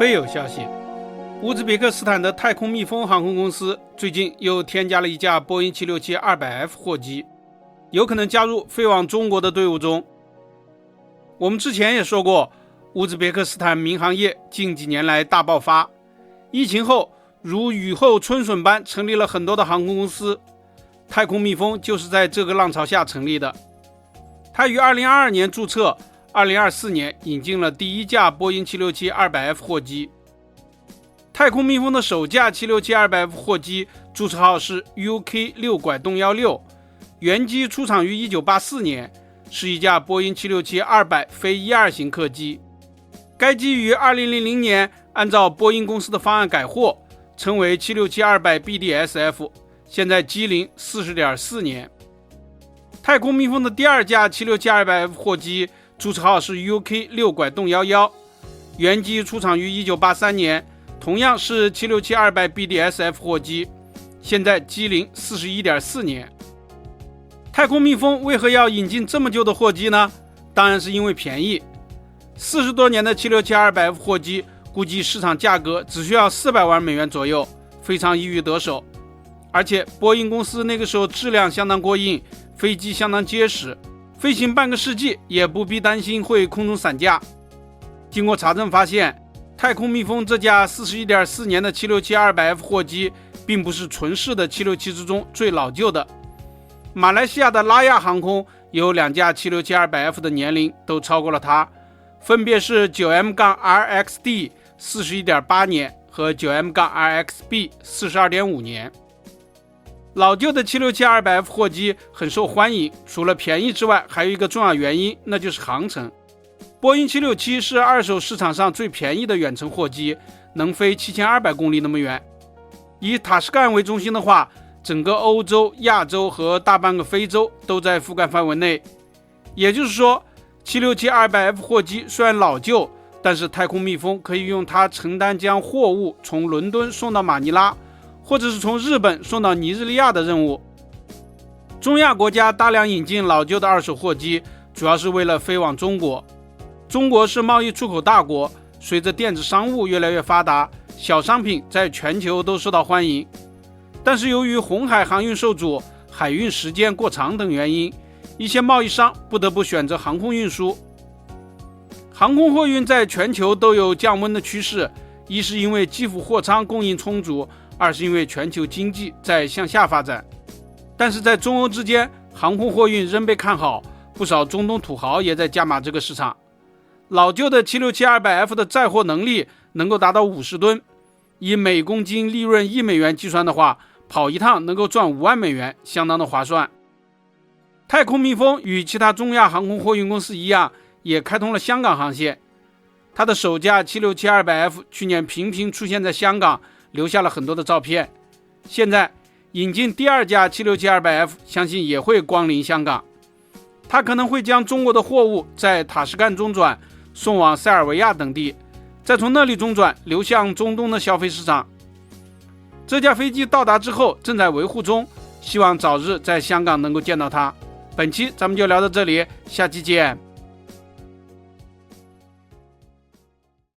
非有消息，乌兹别克斯坦的太空蜜蜂航空公司最近又添加了一架波音 767-200F 货机，有可能加入飞往中国的队伍中。我们之前也说过，乌兹别克斯坦民航业近几年来大爆发，疫情后如雨后春笋般成立了很多的航空公司，太空蜜蜂就是在这个浪潮下成立的。它于2022年注册，2024年引进了第一架波音 767-200F 货机。太空蜜蜂的首架 767-200F 货机注册号是 UK6-16，原机出厂于1984年，是一架波音767-200非12型客机。该机于2000年按照波音公司的方案改货，称为 767-200BDSF， 现在机龄 40.4 年。太空蜜蜂的第二架 767-200F 货机注册号是 UK6-11，原机出厂于1983年，同样是 767-200BDSF 货机，现在机龄 41.4 年。太空蜜蜂为何要引进这么旧的货机呢？当然是因为便宜。40多年的 767-200F 货机估计市场价格只需要400万美元左右，非常易于得手。而且波音公司那个时候质量相当过硬，飞机相当结实，飞行半个世纪也不必担心会空中散架。经过查证发现，太空蜜蜂这架 41.4 年的 767-200F 货机并不是纯式的767之中最老旧的。马来西亚的拉亚航空有2架 767-200F 的年龄都超过了它，分别是 9M-RXD 41.8 年和 9M-RXB 42.5 年。老旧的 767-200F 货机很受欢迎，除了便宜之外，还有一个重要原因，那就是航程。波音767是二手市场上最便宜的远程货机，能飞7200公里那么远。以塔什干为中心的话，整个欧洲、亚洲和大半个非洲都在覆盖范围内。也就是说， 767-200F 货机虽然老旧，但是太空蜜蜂可以用它承担将货物从伦敦送到马尼拉，或者是从日本送到尼日利亚的任务。中亚国家大量引进老旧的二手货机，主要是为了飞往中国。中国是贸易出口大国，随着电子商务越来越发达，小商品在全球都受到欢迎。但是由于红海航运受阻、海运时间过长等原因，一些贸易商不得不选择航空运输。航空货运在全球都有降温的趋势，一是因为基辅货仓供应充足，二是因为全球经济在向下发展。但是在中欧之间，航空货运仍被看好，不少中东土豪也在加码这个市场。老旧的 767-200F 的载货能力能够达到50吨，以每公斤利润1美元计算的话，跑一趟能够赚5万美元，相当的划算。太空蜜蜂与其他中亚航空货运公司一样，也开通了香港航线。它的首架 767-200F 去年频频出现在香港，留下了很多的照片。现在引进第二架 767-200F， 相信也会光临香港。它可能会将中国的货物在塔什干中转，送往塞尔维亚等地，再从那里中转流向中东的消费市场。这架飞机到达之后正在维护中，希望早日在香港能够见到它。本期咱们就聊到这里，下期见。